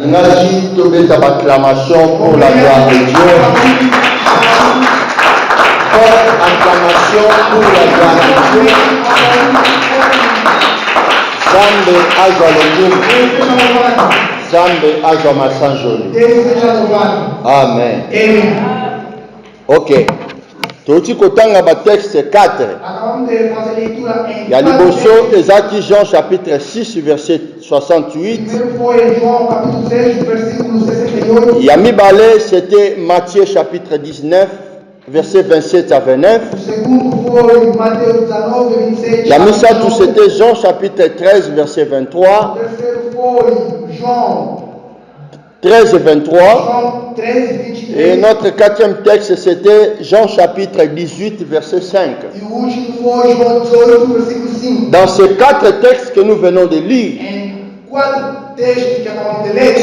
Nagi tobeta acclamation pour la gloire de Dieu. Forte acclamation pour la gloire de Dieu. Zambe azwa lokumu. Zambe azwa masanjoli. Amen. Ok. Toti kotanga ba texte 4. Ya liboso ezaki Jean chapitre 6 verset 68. Ya mibale c'était Matthieu chapitre 19 verset 27 à 29. La misatu c'était Jean chapitre 13 verset 23. 13 et 23. Et notre quatrième texte c'était Jean chapitre 18 verset 5. Dans ces quatre textes que nous venons de lire,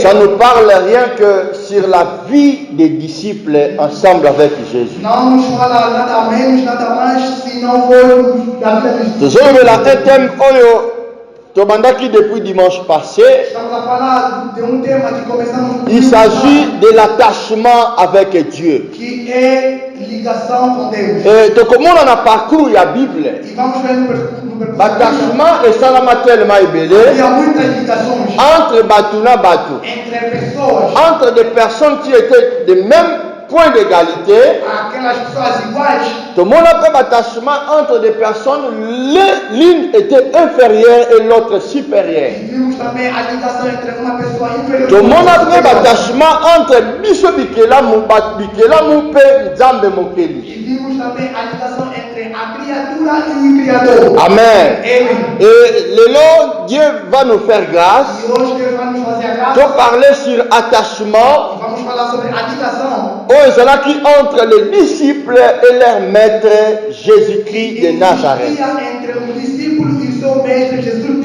ça ne parle rien que sur la vie des disciples ensemble avec Jésus. Un thème Tobandaki depuis dimanche passé, il s'agit de l'attachement avec Dieu. Et donc, comme on a parcouru la Bible, l'attachement est salama tellement ébélé entre Batuna Batu, entre des personnes qui étaient de même point d'égalité. Tout le monde a fait attachement entre des personnes, l'une était inférieure et l'autre supérieure. Tout le monde a fait attachement entre Biso Bikela Moupe Nzambe Mokeli. Amen. Et le Lord, Dieu va nous faire grâce de parler sur attachement. Qui entre les disciples et leur maître Jésus-Christ de Nazareth.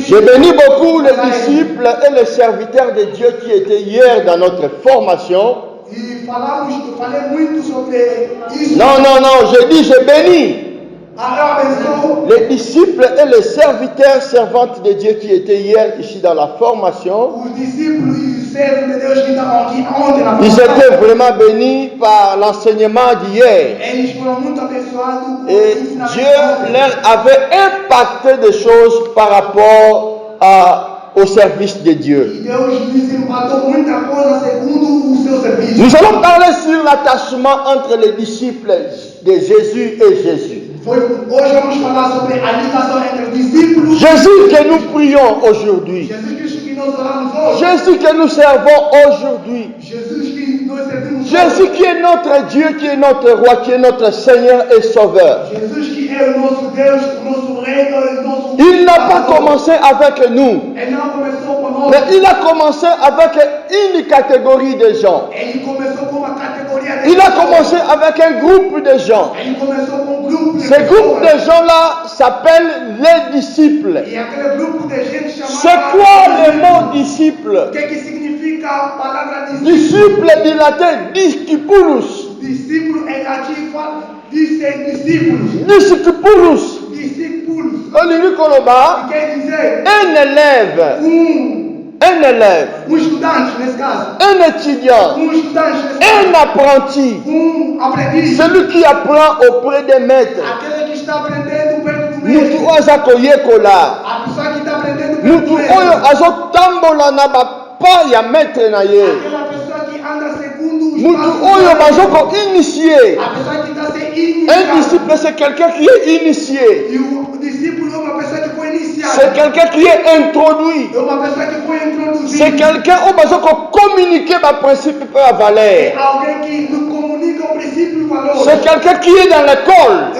J'ai béni beaucoup les disciples et les serviteurs de Dieu qui étaient hier dans notre formation. Non, je dis j'ai béni les disciples et les serviteurs, servantes de Dieu qui étaient hier ici dans la formation. Ils étaient vraiment bénis par l'enseignement d'hier. Et Dieu leur avait impacté des choses par rapport au service de Dieu. Nous allons parler sur l'attachement entre les disciples de Jésus et Jésus. Jésus que nous prions aujourd'hui. Jésus que nous servons aujourd'hui. Jésus qui est notre Dieu, qui est notre roi, qui est notre Seigneur et Sauveur. Il n'a pas commencé avec nous, mais il a commencé avec une catégorie de gens. Il a commencé avec un groupe de gens. Ce groupe de gens-là s'appelle les disciples. C'est quoi le mot disciple? Disciple du latin discipulus. Discipulus. Un élève. Un élève, un étudiant, un apprenti, celui qui apprend auprès des maîtres. Nous initié. Un disciple, c'est quelqu'un qui est initié. C'est quelqu'un qui est introduit. C'est quelqu'un qui va communiquer ma principe et la valeur. C'est quelqu'un qui est dans l'école.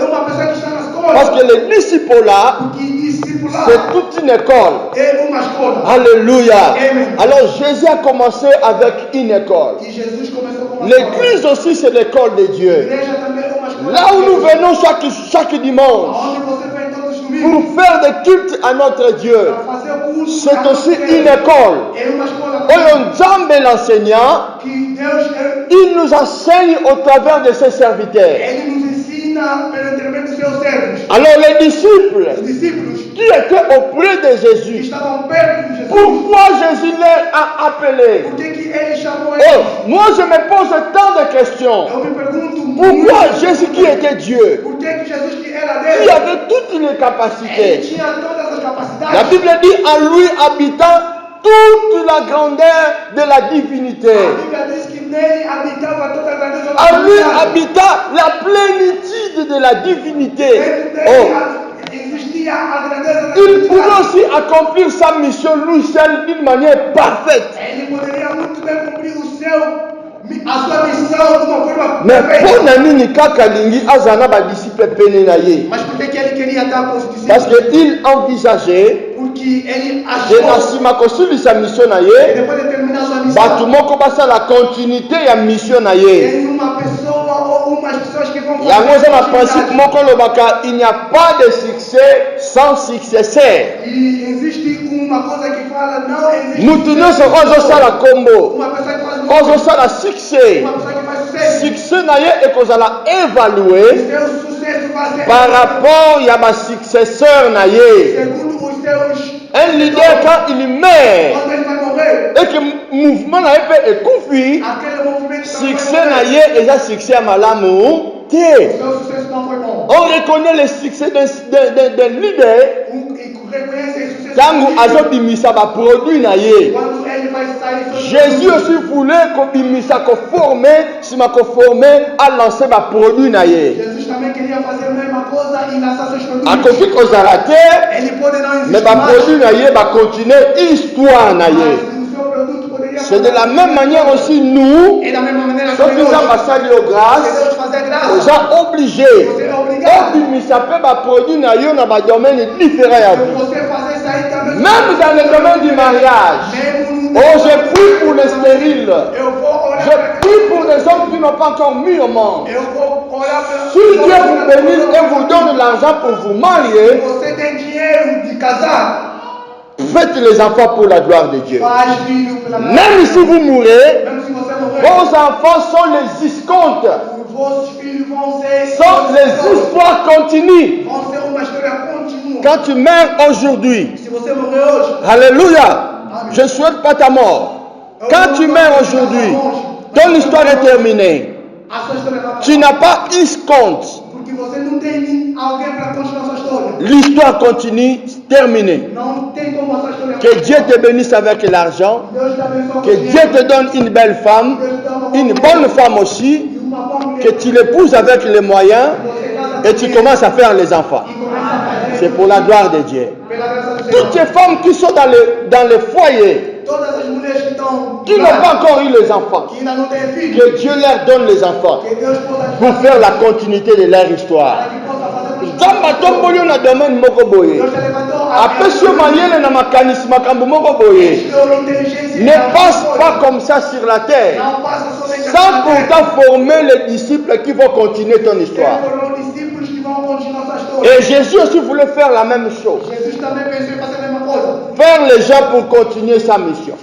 Parce que le disciple là, c'est toute une école. Alléluia. Alors Jésus a commencé avec une école. L'église aussi, c'est l'école de Dieu. Là où nous venons chaque dimanche pour faire des cultes à notre Dieu, c'est aussi une école. Nzambe l'enseignant, il nous enseigne au travers de ses serviteurs. Alors les disciples qui étaient auprès de Jésus, Pourquoi Jésus les a appelés? Oh, moi je me pose tant de questions. Pourquoi Jésus qui était Dieu, qui avait toutes les capacités, la Bible dit en lui habitant toute la grandeur de la divinité. En lui habitant la plénitude de la divinité. Oh. Il pouvait aussi accomplir sa mission lui seul d'une manière parfaite. Mais pour Nani Kakalingi, Azana ba disciple pene na ye. Parce qu'il envisageait de nasima kosuli sa mission na ye. Batumoko basa la continuité ya mission na ye. Il n'y a pas de succès sans successeur. Nous tenons sur la combo. On a succès. Succès et qu'on a évalué par rapport à ma successeur. Un leader, quand il meurt et que le mouvement n'a pas écouté, succès et un succès à malamu. On reconnaît le succès d'un leader quand il a bimisa ba produit na ye. Jésus aussi voulait que bimisa ko former, si ma ko former à lancer ba produit na ye. A kofi ko zarate, mais ba produit na ye ba continuer histoire na ye. C'est de la même manière aussi nous, ceux qui ont passé aux grâces, nous sommes obligés. Mais ça peut produire dans un domaine différent. Même dans le domaine du mariage. Oh, je prie pour les stériles. Je prie pour les hommes qui n'ont pas encore mis au monde. Si Dieu vous bénisse et vous donne l'argent pour vous marier, faites les enfants pour la gloire de Dieu. Même si vous mourrez, vos enfants sont les escomptes. Sont les histoires continues. Quand tu meurs aujourd'hui, alléluia, je ne souhaite pas ta mort. Quand tu meurs aujourd'hui, ton histoire est terminée. Tu n'as pas escompte. L'histoire continue, terminée. Que Dieu te bénisse avec l'argent. Que Dieu te donne une belle femme, une bonne femme aussi. Que tu l'épouses avec les moyens et tu commences à faire les enfants. C'est pour la gloire de Dieu. Toutes ces femmes qui sont dans les foyers, qui n'ont pas encore eu les enfants, que Dieu leur donne les enfants pour faire la continuité de leur histoire. Ne passe pas comme ça sur la terre sans pourtant former les disciples qui vont continuer ton histoire. Et Jésus aussi voulait faire la même chose. Faire les gens pour continuer sa mission.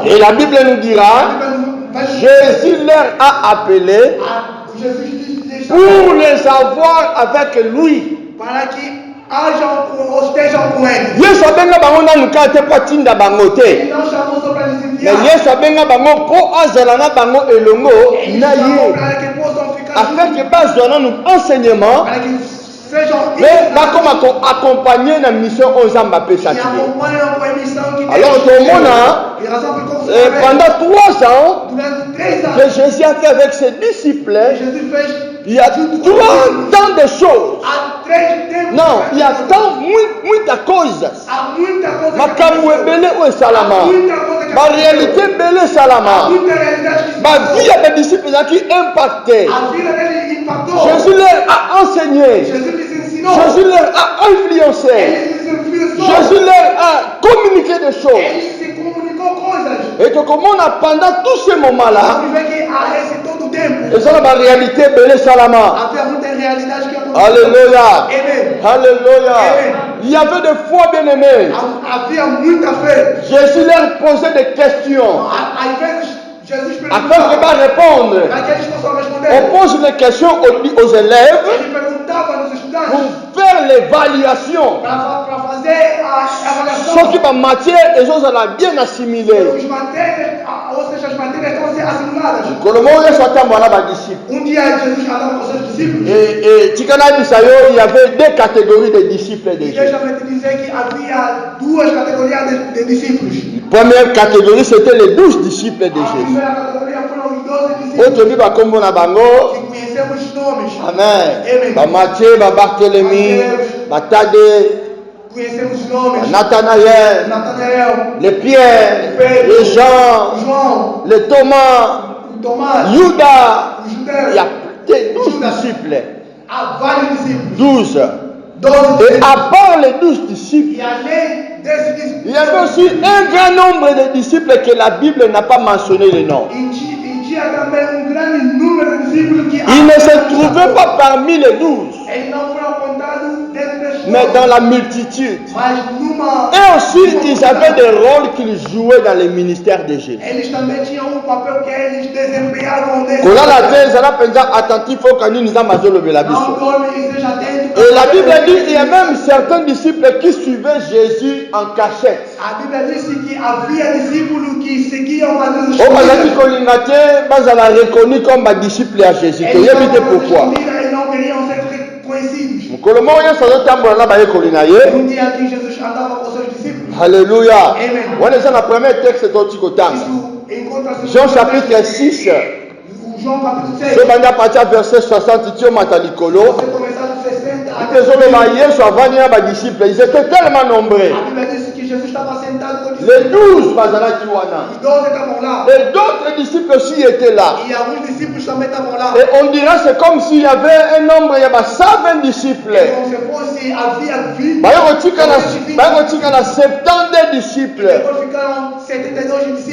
Et la Bible nous dira, Jésus leur a appelés pour les avoir avec lui. Yesu abenga bango na lukate kwa tinda bango te. Mais Yesu abenga bango po azala na bango elongo na ye. Afin que bazwana nous enseignement. Mais comme accompagner la mission aux ambapés. Alors tout le monde pendant 3 ans que Jésus a fait avec ses disciples, il y a tout tant de choses. Non, il y a tant de causes. Makamou est belé ou salama. Ma réalité belé salama. Ma vie a des disciples qui impacté. Jésus leur a enseigné. Jésus leur a influencé. Jésus leur a communiqué des choses. Et que comme on a pendant tous ces moments-là, et ça la réalité belé salama. Alléluia. Alléluia. Il y avait des fois bien aimés. Jésus leur posait des questions. Afin de pas répondre. On pose les questions aux élèves. pour faire l'évaluation. Ce qui va matière et choses à bien assimiler. Et Tikana Bisayo, il y avait deux catégories de disciples de Jésus. Première catégorie, c'était les 12 disciples de Jésus. Autre dit, comme on a bango. Amen. Matthieu, Barthélemy, Thaddée, Nathanaël, les Pierre, les Jean, les Thomas, Judas. Il y a 12 disciples. 12. Et à part les 12 disciples, il y avait aussi un grand nombre de disciples que la Bible n'a pas mentionné le nom. Ils ne se trouvaient pas parmi les 12, mais dans la multitude. Et aussi, ils avaient des rôles qu'ils jouaient dans les ministères de Jésus. Et la Bible dit qu'il y a même certains disciples qui suivaient Jésus en cachette. On l'a reconnu comme un disciple à Jésus. Pourquoi? Alléluia. On est dans le premier texte de Jean chapitre 6. Ce banda partir verset 60, tu m'as likolo. Ils étaient tellement nombreux. Les 12 et d'autres disciples aussi étaient là. Et on dirait c'est comme s'il y avait un nombre, il y avait 120 disciples. Il y a 70 disciples.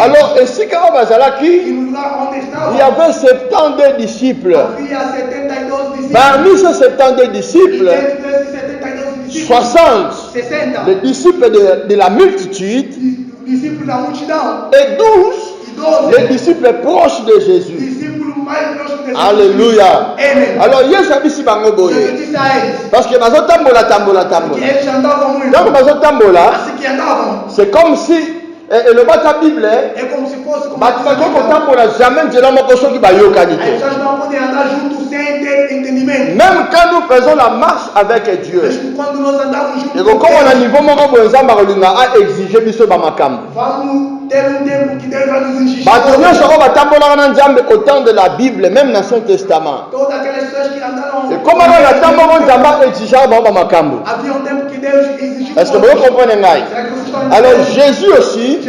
Alors, ici, il y avait 72 disciples. Parmi ces 72 disciples, 60 les disciples de la multitude et 12 les disciples proches de Jésus. Alléluia. Alors, il y a ici parce que c'est comme si et le bas ta Bible est comme si même quand nous faisons la marche avec Dieu, et comme on a niveau a exigé au temps de la Bible, même dans l'Ancien Testament. Et comment on a exigé est-ce que vous comprenez? Alors Jésus aussi,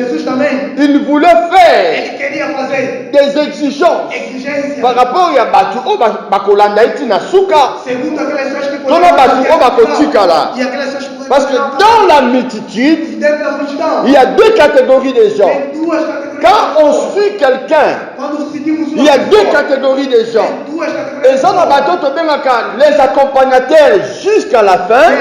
il voulait faire des exigences par rapport à Batu Bakolanda Itina Souka. Parce que dans la multitude, il y a deux catégories de gens. Quand on suit quelqu'un, il y a deux catégories de gens. Et ça, les accompagnateurs jusqu'à la fin.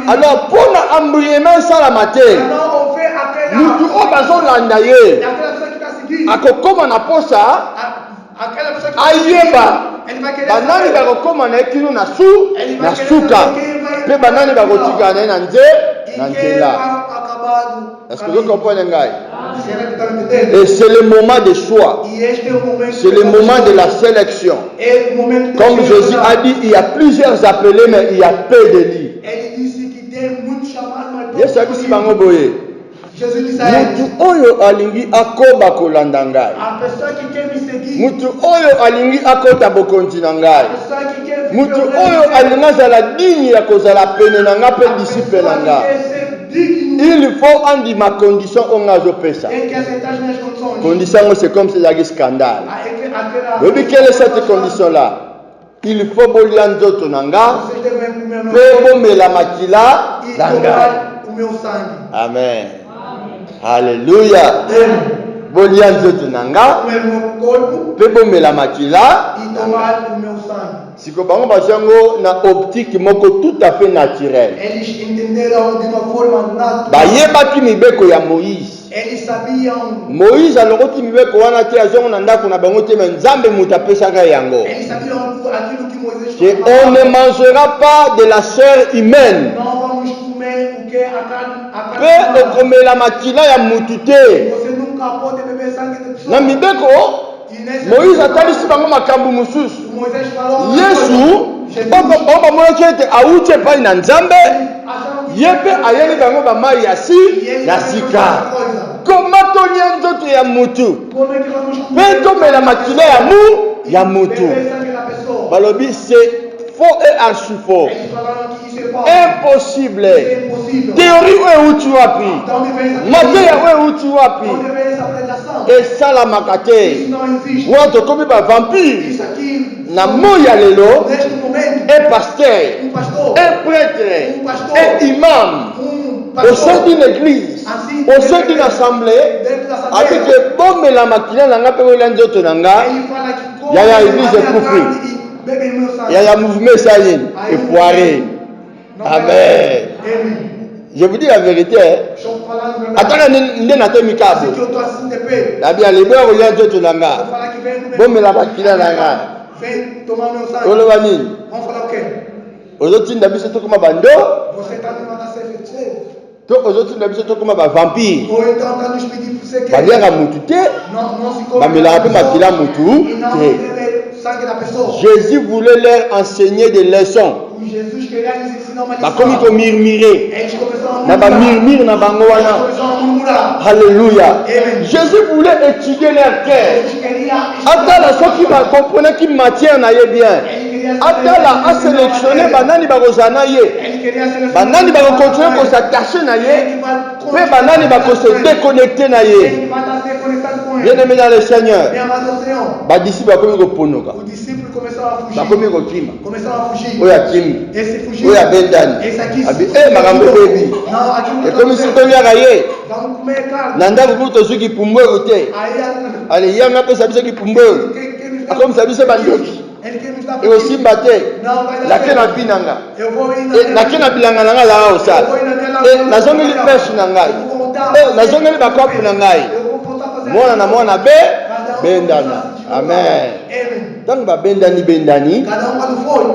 Alors, pour l'embrayement sans la matière, nous devons l'endayer. Comme on a pour ça, ayeba, banani bakokoma na ekino na suka, pe banani bakotika na nzela. Est-ce que vous comprenez? Et c'est le moment de choix. C'est le moment de la sélection. Comme Jésus a dit, il y a plusieurs appelés, mais il y a peu de lits. Mutu oyo alingi akoba kolanda ngai. Mutu oyo alingi akota bokonzi na ngai. Mutu oyo alinga zala digne ya kozala pene na nga pe disciple na nga. Il faut andi ma condition ongazo pesa. Condition c'est comme c'est un scandale. Mais quelle est cette condition là? Il faut bolianzo tonanga. Pe bomela makila nanga. Amen. Alléluia. Bolianzo tonanga. Pe bomela makila. Si que bango basango na optique moko tout à fait naturelle. Eles entenderam de uma forma natural. Bayebaki mibeko ya Moïse. Eles sabiam. Moïse alongoti mibeko wana te azongo na ndako na bango te mais Nzambe mutu apesaka yango. Eles sabiam aquilo que Moisés falou. On ne mangera pas de la chair humaine. Não vamos comer o que a carne. Pe okomela makila ya mutu te. Você nunca pode beber sangue de pessoa. Na mibeko Moïse atalisi bango makambo mususu. Yesu bamonaki ete awuti epai na Nzambe ye mpe ayeli bango bamai ya sika. Koma tolia nzoto ya mutu mpe tomela makila ya mutu. Balobi c'est faux et archi faux. Impossible. Théorie oueuti wapi? Mateya oueuti wapi? Esalamaka te. Wana tokomi ba vampire. Na moya lelo, un pasteur, un prêtre, un imam, au sein d'une église, au sein d'une assemblée, avec le bon la makina nanga pe wela nzoto nanga, ya église ekufi. Ya mouvement saline et foiré. Amen. Je vous dis la vérité. Attends, ne n'attends pas. La bien les beurs y a d'autres langas. Bon mais la bakila langa. Olowani. Aujourd'hui n'a biso to comme bando. To aujourd'hui n'a biso to comme vampire. Balianga mutu te. Bamela pe makila mutu te. Jésus voulait leur enseigner des leçons. Comme il murmurer. Alléluia. Jésus voulait étudier leur cœur. Attends, ceux qui comprenaient qui matière n'aille bien. Attends, à sélectionner banani bagozana ye. Banani bago continuer pour s'attacher naye. Mais banani bago se déconnecter naye. Bien aimé dans le Seigneur. Ba disciples comme go ponoka. Os discípulos começaram a fugir. Ba comme go kima. Começaram a fugir. Oya kimi. Esse fugiu. Oya bendani. Esse aqui. Abi makambo bebi. Não, aquilo. Et comme si tolia kaye. Vamos comer carne. Nanda ko to zuki pumbwe gote. Allez, yanga pe sabisa ki pumbwe. Comme sabisa bandoki. Et aussi batté. La kena binanga. Eu vou ir na. La kena bilanga nanga la osa. Et nazongeli pêche nangai. Et nazongeli bakopu nangai. Mwana na mwana bendana. Amen. Tant que bendani.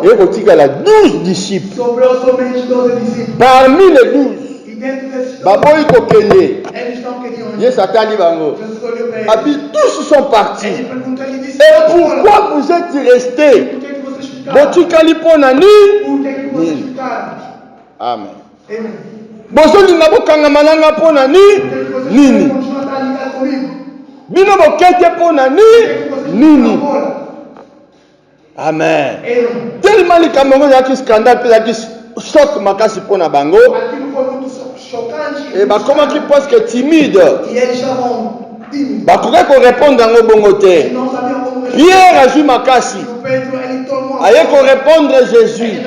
Et kotika 12 disciples. Parmi les 12. Baboyi kokende. Yes atali bango. Abi tous sont partis. Et pourquoi vous êtes restés? Botikali pona ni. Amen. Bozo linga bokanga mananga pona nini? Bino bokete pona nini? Amen. Tellement les Camerounais yaki scandale pe yaki choc makasi pona bango. Et bah comment qui pense que timide? Bah comment répondre dans le bon côté? Pierre a joué makasi. Aye ko répondre Jésus.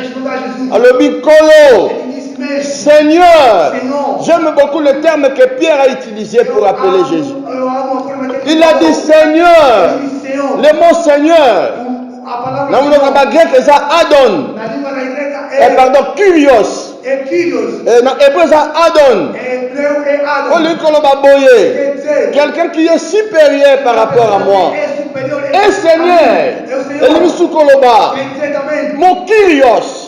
Alors Bikolo. Seigneur, j'aime beaucoup le terme que Pierre a utilisé pour appeler Jésus. Il a dit Seigneur. Le mot Seigneur. Dans le langage grec, c'est Adon. Pardon, Kyrios. Dans l'hébreu, c'est Adon. Quelqu'un qui est supérieur par rapport à moi. Et Seigneur, mon Kyrios.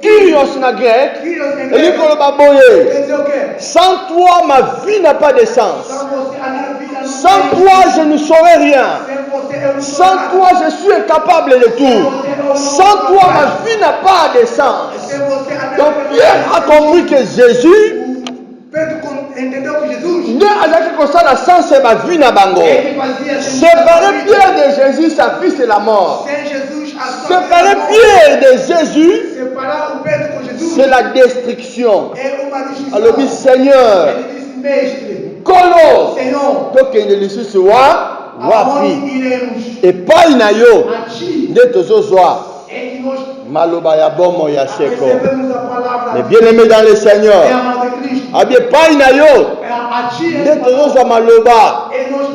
Kyrios na grec, sans toi ma vie n'a pas de sens. Sans toi je ne saurais rien. Sans toi je suis incapable de tout. Sans toi ma vie n'a pas de sens. Donc Pierre a compris que Jésus ne a que ça la sens et ma vie n'a bango. Séparer Pierre de Jésus, sa vie c'est la mort. Séparer Pierre de Jésus, c'est la destruction. Alors dit Seigneur, Kolo, donc il est ici sur wapi, et pas inayo, de tozo soir. Maloba ya bomo ya seko. Mais bien aimé dans le Seigneur. Abie pas inayo, de tozo soir maloba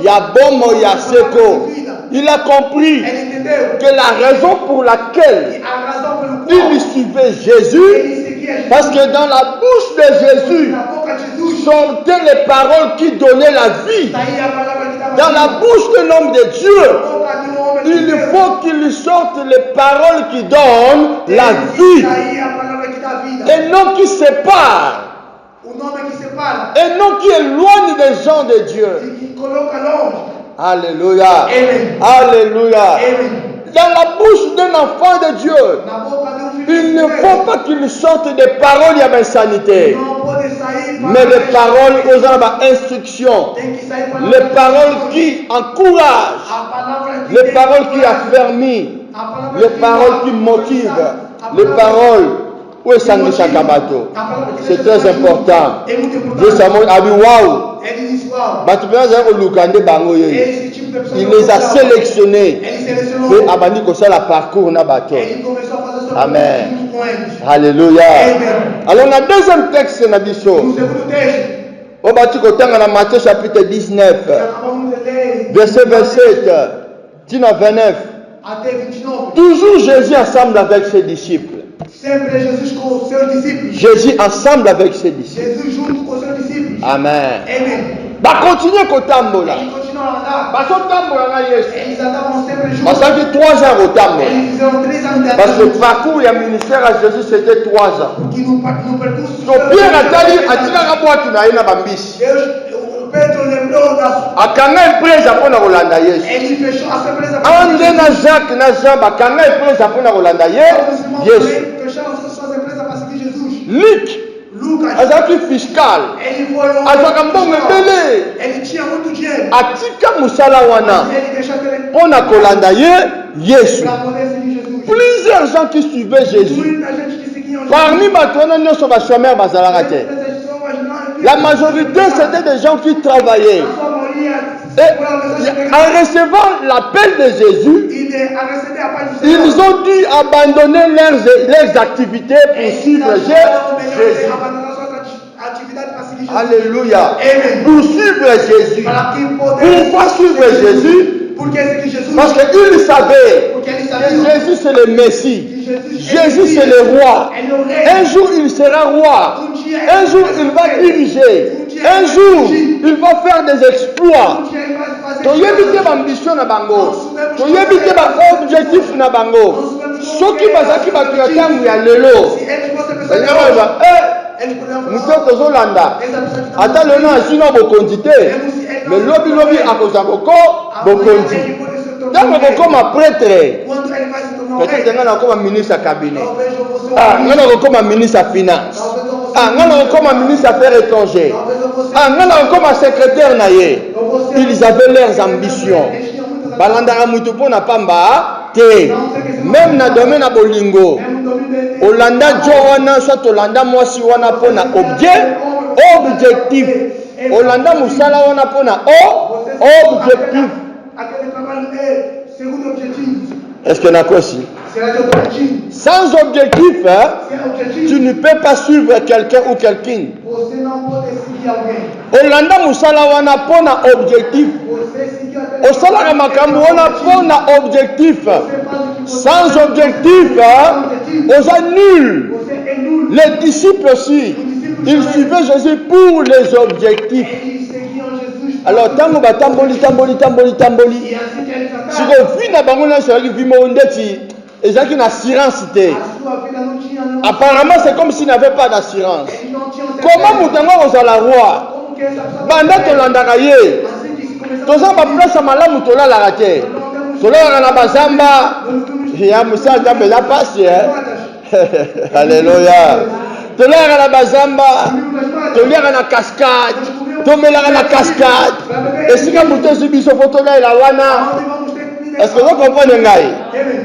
ya bomo ya seko. Il a compris que la raison pour laquelle il suivait Jésus, parce que dans la bouche de Jésus sortaient les paroles qui donnaient la vie. Dans la bouche d'un homme de Dieu, il faut qu'il sorte les paroles qui donnent la vie. Et non qui séparent. Et non qui éloigne des gens de Dieu. Alléluia. Alléluia. Dans la bouche d'un enfant de Dieu, il ne faut pas qu'il sorte des paroles d'insanité, mais des paroles aux instructions, les paroles qui encouragent, les paroles qui affermissent, les paroles qui motivent, les paroles. Où est Sangli Chakabato? C'est très important. Il les a sélectionnés. Et Abani Kosa la parcours na bateau. Amen. Alléluia. Alors, on a deuxième texte na biso. Au bâti Kotanga na Matthieu chapitre 19, verset 27, 29. Toujours Jésus ensemble avec ses disciples. Jésus ensemble avec ses disciples. Amen. Bah continuez Kotambola. Bah Kotambola na Yesu. Bah ça fait 3 ans au Tambola. Parce que le parcours et le ministère à Jésus c'était 3 ans. Donc Pierre Atali a tiré la boîte na ina bambisi. Akanga empresa pona kolanda Yesu. Ande na Jacques na Jean bakanga empresa pona kolanda Yesu. Luc azaki fiscal azaka mbongo ebele atika mosala wana mpona kolanda Yesu. Plusieurs gens qui suivaient Jésus, parmi bato wana nyonso bachômeur bazalaka te. La majorité c'était des gens qui travaillaient. Et en recevant l'appel de Jésus, ils ont dû abandonner leurs activités pour suivre Jésus. Alléluia. Pour suivre Jésus. Pourquoi suivre Jésus? Parce qu'ils savaient que Jésus c'est le Messie. Jésus c'est le roi. Un jour il sera roi. Un jour il va diriger. Un jour il va faire des exploits. Toyebite l'ambition na bango. Toyebite l'objectif na bango. Soki bazaki bato ya tangu ya lelo. Nous tozolanda. Ata lelo asina bokonzi te. Mais lobi akoza bokonzi. Tango bokoma prêtre. Peut-être ngana koma ministre à cabinet. Ngana koma ministre à finance. Ngana koma ministre à affaires étrangères. Ngana koma secrétaire naye. Ils avaient leurs ambitions. Balandara mutu pona pamba te. Même na domaine na bolingo. Olanda Joana soit Olanda mwasi wana pona objectif. Olanda musala wana pona objectif. Est-ce qu'il y en a quoi aussi? Sans objectif, tu ne peux pas suivre quelqu'un ou quelqu'un. Olanda musala wana pona objectif. Osala makambo wana pona objectif. Sans objectif, osa nul. Les disciples aussi, ils suivaient Jésus pour les objectifs. Alors, tango ba tamboli. Si vous vivez dans bango na sali vimo ndeti, ezaki na assurance te. Apparemment, c'est comme s'il n'avait pas d'assurance. Comment mutango ozala roi? Banda tolandaka ye. Toza ba place malamu tolalaka te. Tolalaka na bazamba. Ya musa tambe la passe Alléluia. Tolalaka na bazamba. Tolalaka na cascade. Tomelaka na cascade. Et si vous avez vu ce photo-là, est-ce que vous comprenez?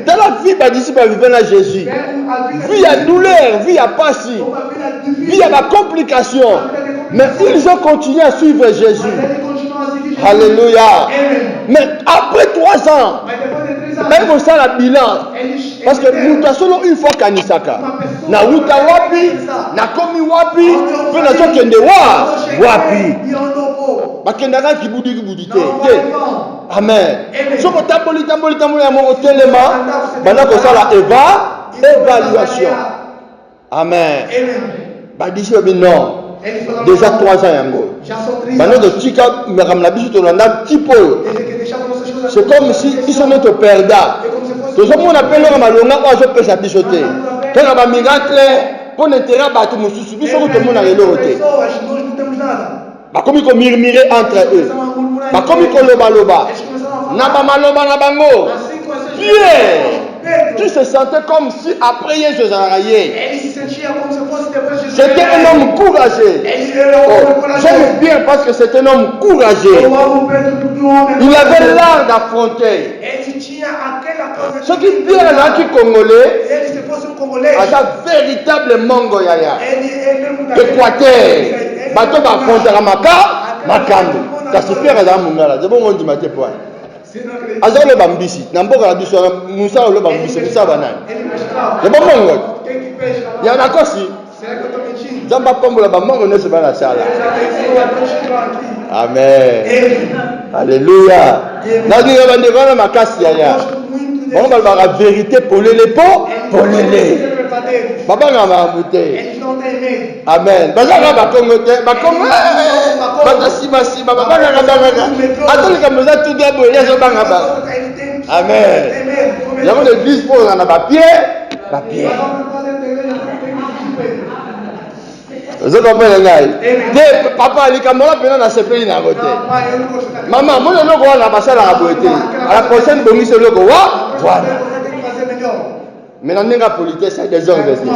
Dans la vie, les disciples vivaient à Jésus. Vie à douleur, vie à passer, vie à la complication. Mais ils ont continué à suivre Jésus. Alléluia. Mais après 3 ans, même pour ça, la bilan. Parce que nous avons une fois Kanisaka. Na wuta wapi, na komi wapi, pe na tokende wapi. Bakendaka kibudi te. Amen. Soko tamboli ya moko telema, bana ko sala évaluation. Amen. Bah, d'ici, non. Déjà 3 ans, yango. Maintenant, de tika, mais comme la biche, on a un petit peu. C'est comme si ils sont notre perdants. Tout le monde appelle le malonga, je peux s'abichoter. Quand on va miracle, pour l'intérêt, tout le monde a le loté. Comme ils murmurer entre eux. Comme ils loba. Naba maloba nabango. Pierre. Tu se sentais comme si après Jésus a raillé. C'était un homme courageux. J'aime bien parce que c'est un homme courageux. Il avait l'art d'affronter. Ce qui vient là qui congolais, un véritable mongo yaya. Équateur. Bateau d'affronter la makambo. Kasi Pierre est dans mon gars là. C'est bon, on dit ma point. Azar le bambisi, n'importe la biche, Moussa le bambisi, c'est ça banane. C'est bon mongo. Il y en a quoi si? Zamba pombo la bambo ne se bat la salle. Amen. Alléluia. La guerre va devant ma casse yaya. On va la vérité pour les pots, pour les. Baba n'a pas bouté. Amen. Bazara va congoter, va congoter. Batasi baba n'a pas banga. Attends comme nous a tout bien brûlé sur banga. Amen. Il y a une église pour on a papier. Vous comprenez les papa les camarades pendant la CPI n'a voté. Maman, moi le logo on a passé la beauté. À la prochaine bonne ce logo voilà. Maintenant la politique c'est des hommes investis.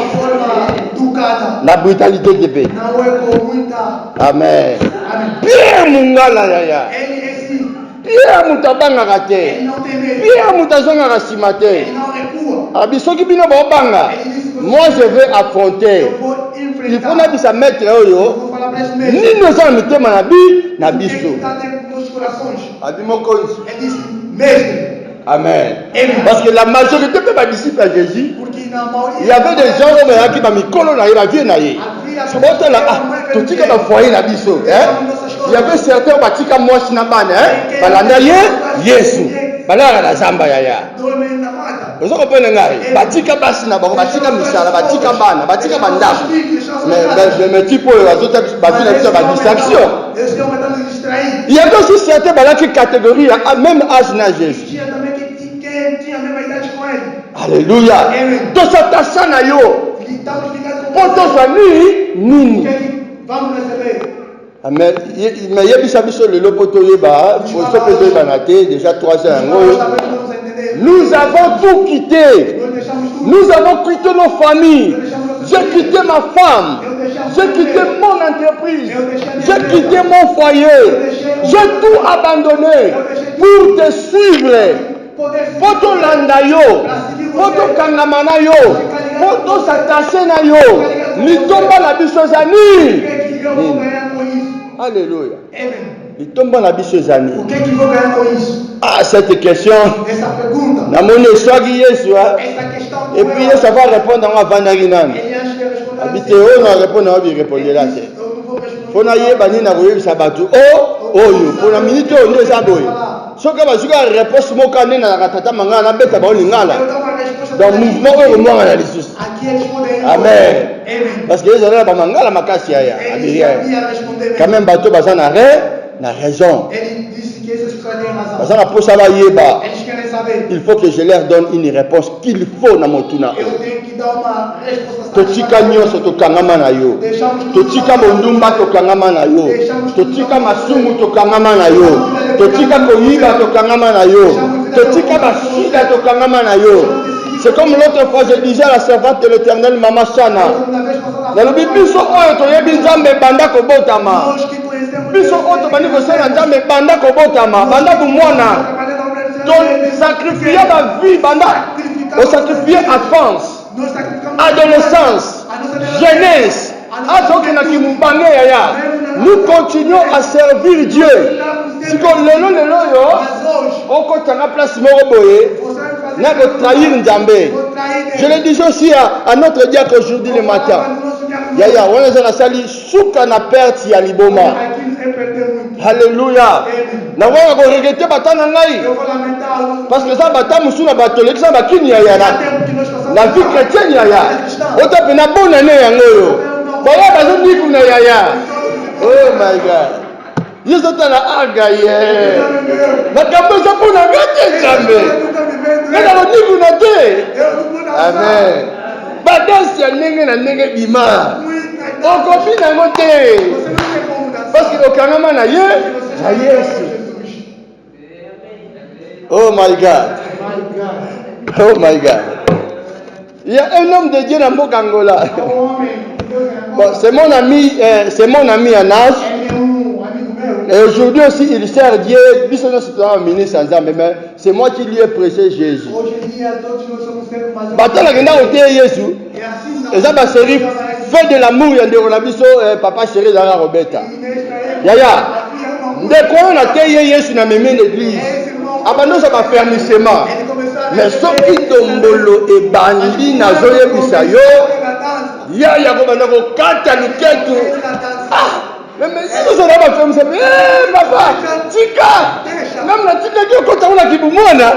La brutalité du pays. Amen. Pierre Mungala yaya. Pierre Mutabanga raté. Pierre Mutazonga rasimate. Abisoki bino banga. Moi je vais affronter. Il faut que ça mette yo. Ni nous en mettons na biso. Amen. Parce que la majorité des disciples à Jésus, il y avait des gens qui m'ont mis colon na la vie na ye. C'est bon là tout qui va foyer na biso, il y avait certains batika moi sinabane, balanda ye Yesu. Balala la zamba yaya. Vous comprenez ngai? Batika basi na bako batika misala, batika bana, batika banda. Mais type les autres batina biso ba distraction. Il y a aussi certains balaki catégorie même âge na Jésus. Alléluia. Tout ça tassa na yo. Pour ton famille nini. Mais il y a des le poteau déjà 3 ans. Nous avons tout quitté. Nous avons quitté nos familles. J'ai quitté ma femme. J'ai quitté mon entreprise. J'ai quitté mon foyer. J'ai tout abandonné pour te suivre. Poto landa yo. Poto kangamana yo. Poto s'attacher na yo. Ni tomba la bisozani. Alléluia. Il tombe dans la biche aux années. Ah, cette question. Dans mon histoire, et puis ça va répondre à Vanarinan. Habité où on répond à lui répondre là. Pour naïe bani na voyer sabatu. Oh, pour la minute on est saboy. Ce que va jouer réponse mon canet na la tata manga na bête ba olingala. Dans mouvement au moins à la lisusu. Amen. Parce que les gens ba mangala makasi ya. Quand même bateau bazan arrêt. La raison. Il faut que je leur donne une réponse qu'il faut dans mon touna. Totika nyonso to kangama na yo. Totika mondumba to kangama na yo. Totika masumu to kangama na yo. Totika koyiba to kangama na yo. Totika basida to kangama na yo. C'est comme l'autre fois je disais à la servante de l'Éternel Mama Shana. Dans le bibiso oyo to yebi nzambe banda ko botama. Biso oto bandi ko sala nzambe banda ko botama, banda ko mwana. Donc sacrifier ma vie banda. On sacrifier enfance, adolescence, jeunesse. Nous continuons à servir Dieu. Si je le dis aussi à notre diacre aujourd'hui le matin. Yaya, on est à la salle, souka na perte ya liboma. Alléluia. Na wana ko regretter batana ngai. Parce que ça va t'amuser la bataille, ça va qui n'y a là. La vie chrétienne y a là. Autant que na bonne année yango. Voilà, parce que nous y a. Oh my God. Ils sont à la agaye. La campagne ça pour la gâter jamais. Mais dans le niveau noté. Amen. Badance ya nenge na nenge bima. On copie na ngote. Parce que aucun na ye, na Yesu. Oh my God. Oh my God. Il y a un homme de Dieu dans Mokangola. Bon, c'est mon ami en âge. Et aujourd'hui aussi, il sert Dieu. Mais c'est moi qui lui ai prêché Jésus. Et ça, ma série, fait de l'amour, il y a des relabiso, papa chéri dans la Roberta. Yaya, dès qu'on a été Jésus dans l'église, abandon ça va fermissement. Mais ce qui tombolo et bandi na zoye bisayo, yaya komanda ko kata luketu. Mais si vous allez pas faire ça, papa, tika, même la tika qui est contre on a qui boumona.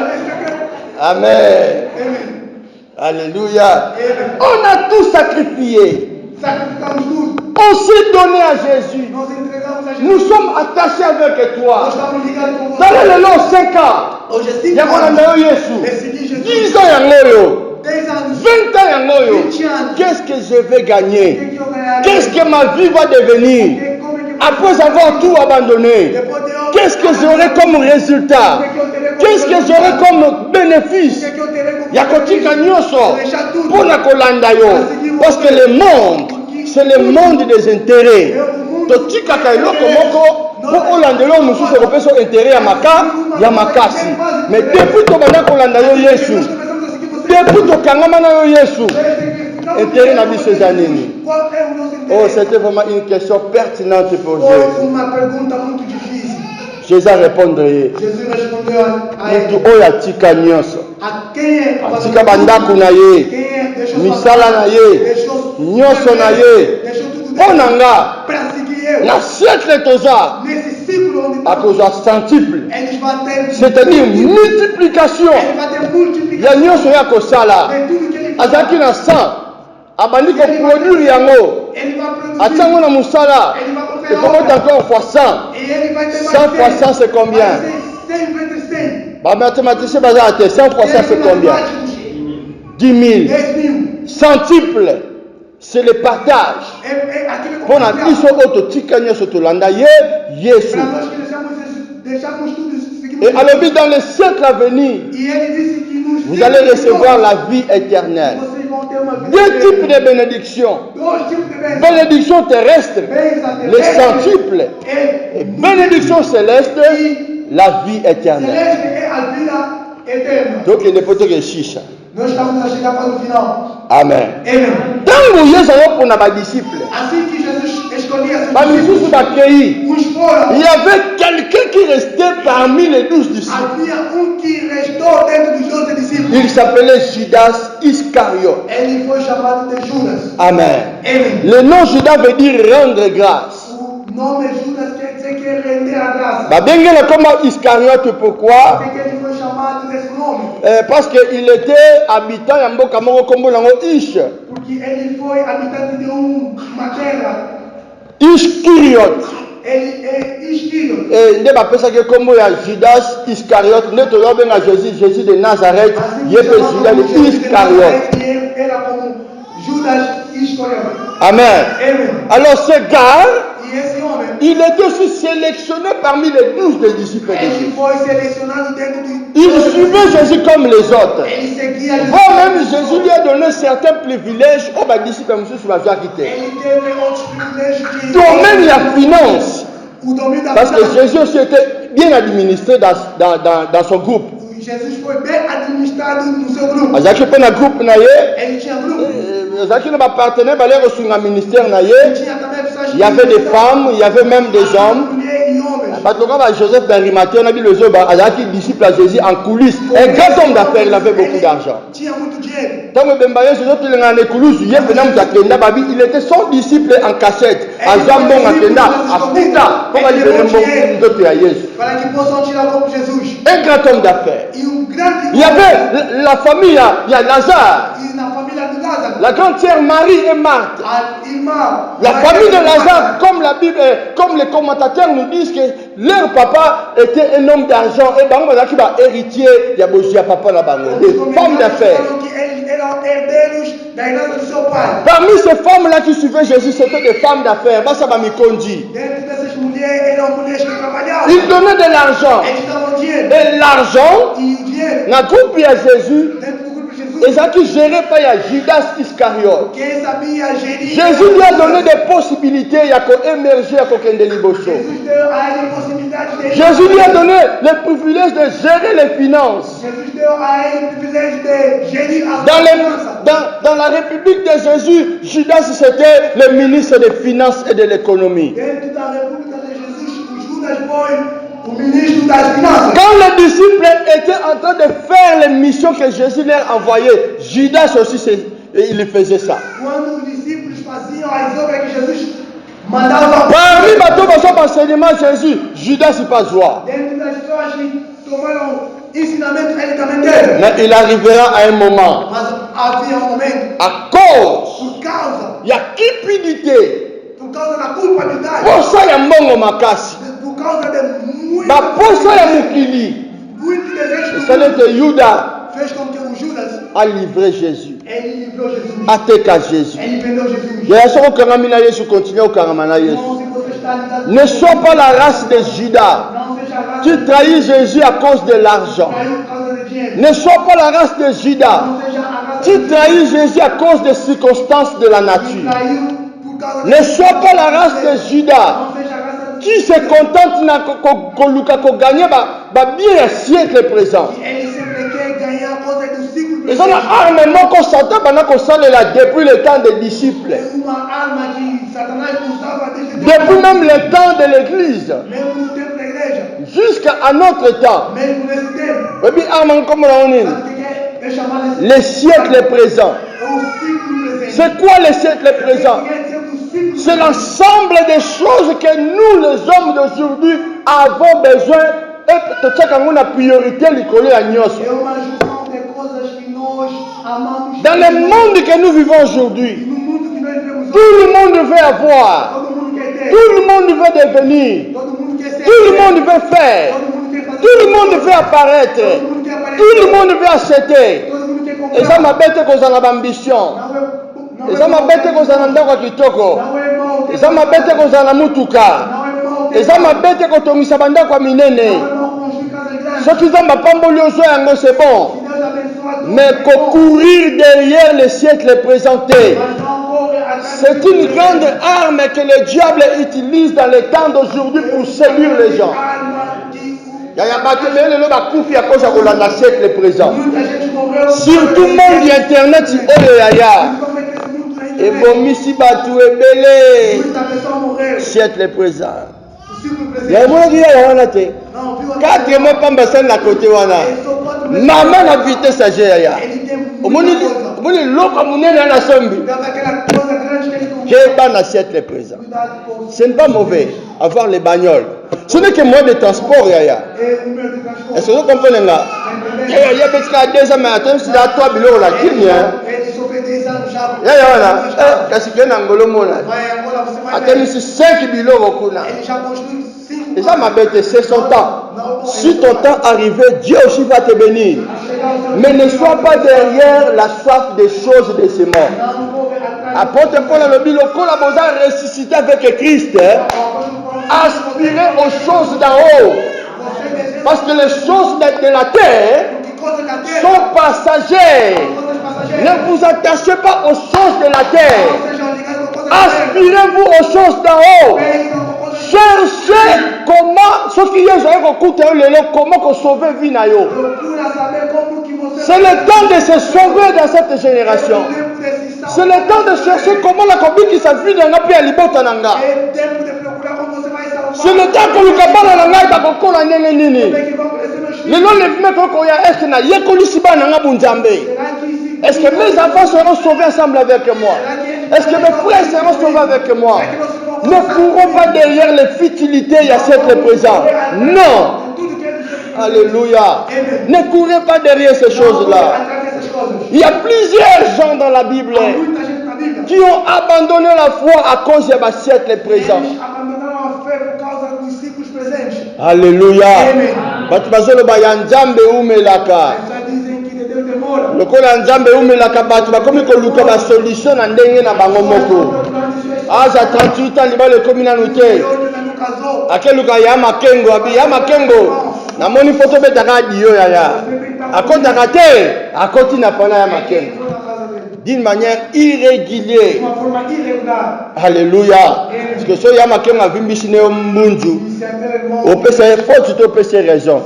Amen. Alléluia. On a tout sacrifié. On s'est donné à Jésus. Nous sommes attachés avec toi. Dans le long 5 ans, il y a un Jésus. 10 ans, il y a 20 ans, il y a qu'est-ce que je vais gagner? Qu'est-ce que ma vie va devenir? Après avoir tout abandonné, qu'est-ce que j'aurai comme résultat? Qu'est-ce que j'aurai comme bénéfice? Parce que le monde, c'est le monde des intérêts. Mais depuis que intérêt n'a vu ces années. Oh, c'était vraiment une question pertinente pour Jésus. Jésus répondrait. Jésus répondait à elle. Oh, ya tika nyonso. Tika bandako na ye. Misala na ye. Nyonso na ye. Onanga. Na siècle toza. À cause de centuple. C'est-à-dire multiplication. Ya nyonso ya kosala. Azaki na 100. Abandi ko produire yango. Atango na musala. Et comment encore fois 100? 100 fois 100 c'est combien? Bah mathématicien 100 fois 100 c'est combien? 10 000. Centuple. C'est le partage. Pour la biso auto tikanya sotolanda Yesu. Et alors dans les siècles à venir, vous allez recevoir la vie éternelle. Deux types de bénédictions. Bénédiction terrestre, les centuples. Et bénédiction céleste, la vie éternelle. Donc il ne peut pas chicha. Amen. Tant que Jésus a pour nos disciples, il y avait quelqu'un qui restait parmi les 12 disciples. Il s'appelait Judas Iscariote. Amen. Le nom Judas veut dire rendre grâce. Comment Iscariote, pourquoi? Parce qu'il était habitant à Mbokamoro Kombo Lango Ish. Iscariote. Et ne pas penser que comme Judas Iscariote, ne te l'obéis à Jésus de Nazareth, il est Judas Iscariote. Amen. Alors ce gars, il était aussi sélectionné parmi les 12 des disciples de Jésus. Il suivait Jésus comme les autres. Voire même Jésus lui a donné certains privilèges aux disciples sur la vie quitter. Domaine la finance. Parce que Jésus aussi était bien administré dans son groupe. Jésus foi bem administrado no seu grupo. Ele tinha grupo na ye. Ele tinha grupo. Zaki na partenaire balé reçu un ministère na ye. Il y avait des femmes, il y avait même des hommes. Parce que Joseph d'Arimathée, on a dit le Zoba, Azaki disciple à Jésus en coulisses. Un grand homme d'affaires, il avait beaucoup d'argent. Il était son disciple en cachette. Un grand homme d'affaires. Il y avait la famille, il y a Lazare. La grande sœur Marie et Marthe. La famille de Lazare, comme la Bible, comme les commentateurs nous disent que leur papa était un homme d'argent et héritier, il y a papa là-bas, des femmes d'affaires. Parmi ces femmes-là qui suivaient Jésus, c'était des femmes d'affaires. Ils donnaient de l'argent. Et l'argent, dans le groupe à Jésus, et ça qui gérait par Judas Iscariote. Jésus lui a donné des possibilités, il y a émerger à quelqu'un de Liboso. Jésus lui a donné le privilège de gérer les finances. Dans la République de Jésus, Judas c'était le ministre des Finances et de l'économie. Quand les disciples étaient en train de faire les missions que Jésus leur envoyait, Judas aussi il faisait ça. Parmi les enseignements de Jésus, Judas il pas joie. Mais il arrivera à un moment, à cause, il y a cupidité. Pour ça, il y a mongo makasi. Pour ça, il y a mukili. C'est que Judas a livré Jésus. Atteka Jésus. Il y a ce qu'on continue au Karamana Jésus. Ne sois pas la race de Judas. Tu trahis Jésus à cause de l'argent. Ne sois pas la race de Judas. Tu trahis Jésus à cause des circonstances de la nature. Ne sois pas la race de Judas qui se contente de gagner bien un siècle présent. Ils ont armement qu'on s'attend pendant qu'on s'en est là depuis le temps des disciples. Depuis même le temps de l'église. Jusqu'à notre temps. Les siècles présents. C'est quoi les siècles présents? C'est l'ensemble des choses que nous, les hommes d'aujourd'hui, avons besoin. Et peut-être qu'on a priorité à l'école à Nyos. Dans le monde que nous vivons aujourd'hui, tout le monde veut avoir, tout le monde veut devenir, tout le monde veut faire, tout le monde veut apparaître, tout le monde veut acheter. Et ça m'a bête qu'on a l'ambition. Et ça m'a bête qu'on a l'ambition kitoko. Et ça m'a bête qu'on a la mutuka. Et ça m'a bête qu'on a misabanda kwa minene. Ce qui ont ma pambolioso c'est bon. Mais courir derrière les siècles présentés, c'est une grande arme que le diable utilise dans les temps d'aujourd'hui pour séduire les gens. Il y a des siècle présent. Surtout le monde internet, et bon, ici, batou et belé. Siècle présent. Il y a un monde qui est 4 mois pas bassin à côté wana. Maman la vitesse à gérer. Au monde l'autre monnaie dans la sombi. J'ai pas un siècle présent. Ce n'est pas mauvais avoir les bagnoles. Ce n'est que moi de transport yaya. Est-ce que vous comprenez là? Il y a peut-être 2 ans mais attends si là toi bilo la Kenya. Yaya voilà. Kasi que n'angolo mona. Attends si 5 bilo okuna. Et ça m'a bête, c'est son temps. Si ton temps arrivé, Dieu aussi va te bénir. Mais ne sois pas derrière la soif des choses de ce monde. Apôtre Paul a le dit, le collaborateur ressuscité avec Christ, aspirer aux choses d'en haut. Parce que les choses de la terre sont passagères. Ne vous attachez pas aux choses de la terre. Aspirez-vous aux choses d'en haut. Cherchez comment, ce qui est comment sauver Vinayo. C'est le temps de se sauver dans cette génération. C'est le temps de chercher comment la copie qui s'enfuit dans la pierre libotananga. C'est le temps que le cabana n'a pas encore la nini. Le nom de mettre qu'on y a est na yekoli siba nanga bunjambe. Est-ce que mes enfants seront sauvés ensemble avec moi? Est-ce que mes frères seront sauvés avec moi? Ne courons pas derrière les futilités, il y a siècle présent. Non. Alléluia. Ne courez pas derrière ces choses-là. Il y a plusieurs gens dans la Bible qui ont abandonné la foi à cause de siècle présent. Alléluia. Lokola nzambe umelaka batu bakomi koluka ba solution na ndenge na bango moko. Aza 38 ans libale komi na nute. Akeluka ya makengo abi ya makengo. Na moni photo betaka diyo ya. Akotaka te, akoti na pana ya makengo. D'une manière irrégulière. Alléluia. Parce que ce ya makengo avimbisi ne mbunju. Opesa faute to pesa raison.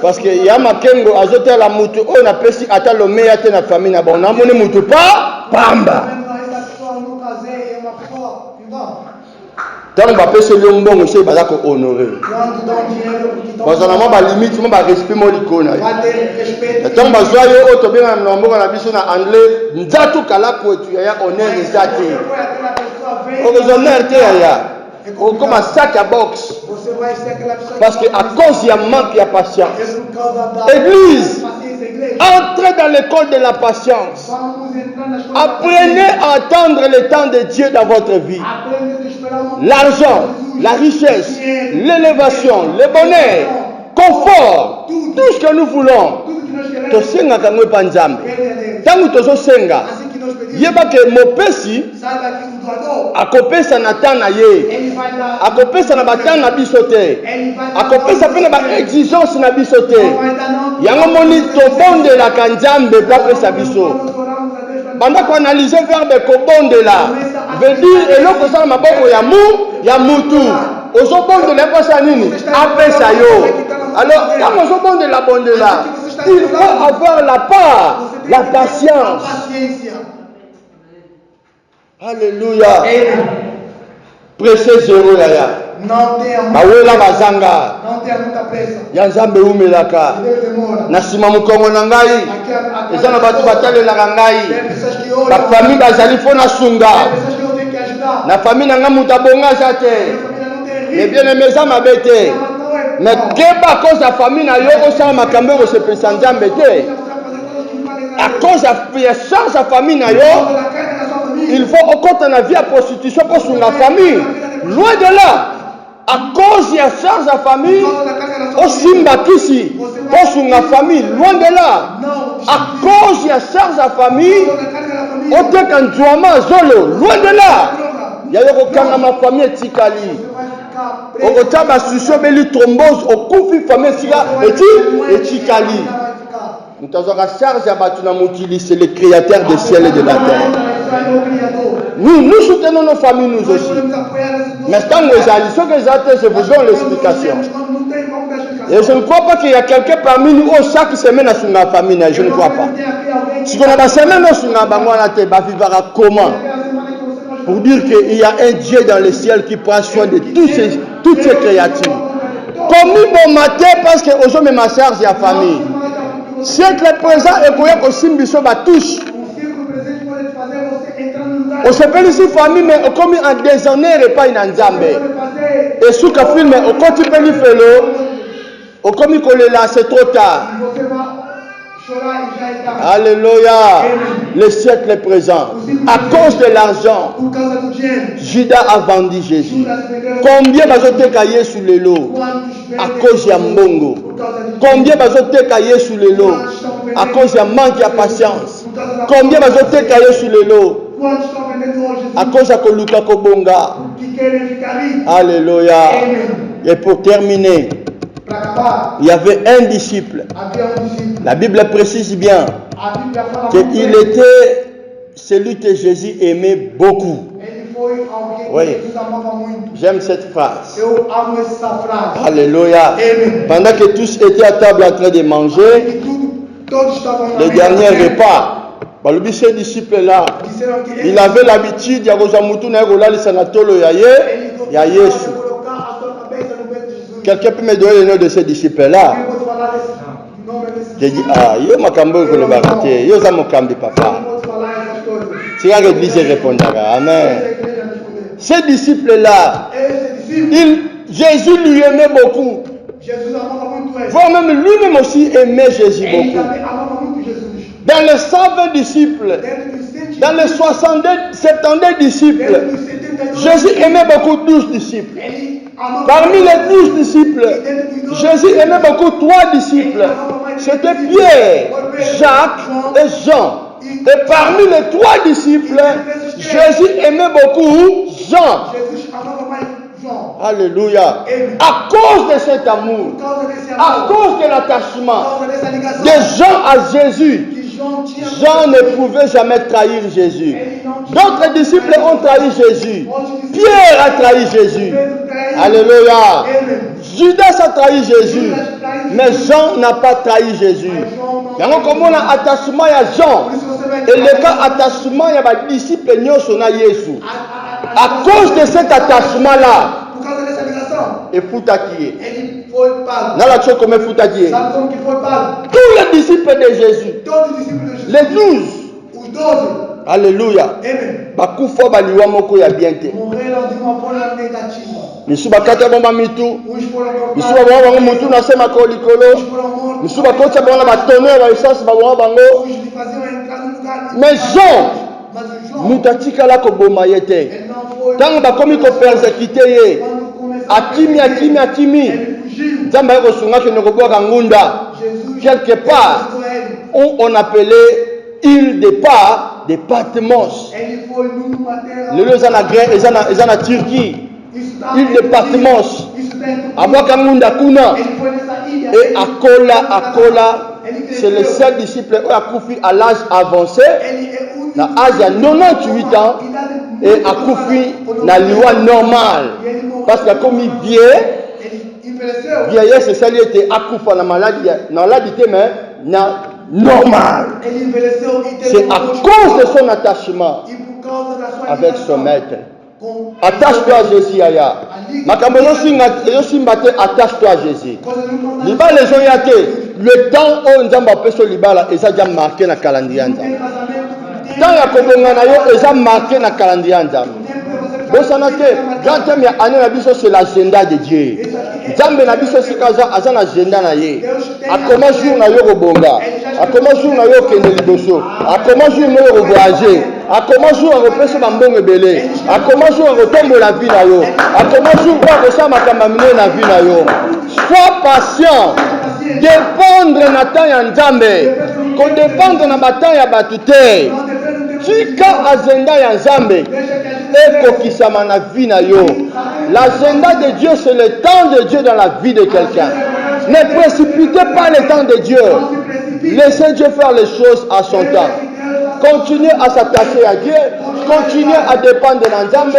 Parce que Yama Kengo a jeté la moutou, on a pesi ata le meilleur de la famille, on a mon moutou pas, pamba. Tant que je suis le bon, je suis honoré. Parce que je suis limite, je suis respect mon icône. Tant que je suis au tombé dans le nombre de la mission en anglais, nous avons tout là pour tu as honneur et ça. Honneur ou comme un sac à boxe. Parce qu'à cause il y a manque, il y a patience. Église, entrez dans l'école de la patience. Apprenez à attendre le temps de Dieu dans votre vie. L'argent, la richesse, l'élévation, le bonheur, confort, tout ce que nous voulons. Tosenga kangwe panzambe. Tangu tozo senga. Yeba ke mopesi akopesa na tana ye. Akopesa na batana bisote. Akopesa pe na ba exigence na bisote. Yango moni to bonde la kanzambe pa pesa biso. Banda ko analyser verbe ko bonde la. Veut dire eloko sa maboko ya mutu. Ozo bonde la pesa nini? Apesa yo. Alors quand ozo bonde la, il faut avoir la part, la patience. Alléluia. Prêchez zéro yaya. Bawela bazanga. Yanzambe umelaka. Nasima mukongo na ngai. Ezana batu batalelaka ngai. Ba famille bazali fona sunga. Na famille na ngamu tabonga zate. Les bien-aimés ça mabete. Mais qu'est-ce à cause de la famille na yo osala makambo ko se pesa nzambe te. À cause de la charge de la famille na yo, il faut au compte na vie à prostitution pour sur la famille. Loin de là. À cause de la charge de la famille, au simba kisi pour sur la famille. Loin de là. À cause de la charge de la famille, au tekanjouama zolo. Loin de là. Il y a eu aucun ma famille tikali. Au taba suso beli thrombose au coupi famille sika et tikali. Nous avons la charge à Batuna Moutili, c'est le créateur des ciels et de la terre. Nous soutenons nos familles, nous aussi. Mais quand nous allons, ce que je vous donne l'explication. Et je ne crois pas qu'il y a quelqu'un parmi nous, chaque semaine, à son famille, je ne crois pas. Si on a la semaine, on va vivre comment? Pour dire qu'il y a un Dieu dans le ciel qui prend soin de toutes ces créatures. Comme bon matin, parce que aujourd'hui, ma charge est à la famille. Siècle présent et pour que Simbiso touche. On s'appelle ici famille, mais on commet en déshonneur et pas en Nzambe. Et sous le film, on continue de faire l'eau. On commet là, c'est trop tard. Alléluia. Le siècle présent. À cause de l'argent, Judas a vendu Jésus. Combien de cahiers sur le lot? À cause de Mbongo. Combien de cahiers sur le lot? À cause de manque de patience. Combien de cahiers sur le lot? À cause de Koluka Kobonga. Alléluia. Et pour terminer, il y avait un disciple. La Bible précise bien qu'il était celui que Jésus aimait beaucoup. Oui, j'aime cette phrase. Alléluia. Pendant que tous étaient à table en train de manger, le dernier repas, ce disciple-là, il avait l'habitude de Yesu. Quelqu'un peut me donner le nom de ce disciple-là? J'ai dit, ah, yo makambo ko le barate, yo za mokambi papa. C'est là que l'église répondra. Amen. Ces disciples-là, Jésus lui aimait beaucoup. Voire même lui-même aussi aimait Jésus beaucoup. Dans les 120 disciples, dans les 70 disciples, Jésus aimait beaucoup 12 disciples. Parmi les 12 disciples, Jésus aimait beaucoup 3 disciples. C'était Pierre, Jacques et Jean. Et parmi les 3 disciples, Jésus aimait beaucoup Jean. Alléluia. À cause de cet amour, à cause de l'attachement de Jean à Jésus, Jean ne pouvait jamais trahir Jésus. D'autres disciples ont trahi Jésus. Pierre a trahi Jésus. Alléluia. Judas a trahi Jésus. Mais Jean n'a pas trahi Jésus. Donc, comme on a attachement à Jean, et le cas attachement, il y a des disciples qui sont Jésus. À cause de cet attachement-là, et Foutakié. Tous les disciples de Jésus, les 12, alléluia, bakufa baliwa moko ya biente. Misu bakata bomba mitu, misu babonga mutu na sema ko likolo, misu bakota bona ba tonnerre ba essence ba bonga bango. Mais Jean mutatika la ko boma yete. Tant bakomi ko persécuter ye. Akimi. Zamba yako sunga ke ne ko boka ngunda. Quelque part où on appelait île de Pas de Patmos. Le lieu est en Turquie. Île de Patmos. Aboka ngunda kuna. Et Akola, c'est le seul disciple qui a coufi à l'âge avancé. Na âge à 98 ans. Et a coufi na loi normale. Parce que comme il vieillesse, c'est ça qui était à coufi na maladie, mais normal. C'est à cause de son attachement avec son maître. Attache-toi à Jésus, Aya. Attache-toi à Jésus. Le temps où nous avons fait ce libala, il a déjà marqué dans le calendrier. Tant que nous avons marqué dans le calendrier. Bon, ça n'a que, grand thème, c'est l'agenda de Dieu. Zambe na biso sikaza azana agenda na ye. A comment jour na yo robonga. A comment jour na yo kende liboso. A comment jour na yo voyager. A comment jour on repese bambongo belé. A comment jour on retombe la vie na yo. A comment jour on resa makamba mine na vie na yo. Sois patient. Dépendre na temps ya Nzambe. Ko dépendre na batan ya batute. Tika agenda ya Nzambe. Ekokisama na vie na yo. L'agenda de Dieu, c'est le temps de Dieu dans la vie de quelqu'un. Ne précipitez pas le temps de Dieu. Laissez Dieu faire les choses à son temps. Continuez à s'attacher à Dieu. Continuez à dépendre de l'Nzambe.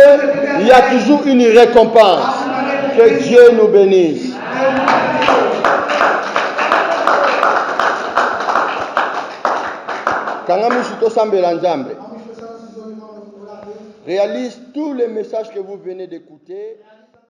Il y a toujours une récompense. Que Dieu nous bénisse. Réalise tous les messages que vous venez d'écouter.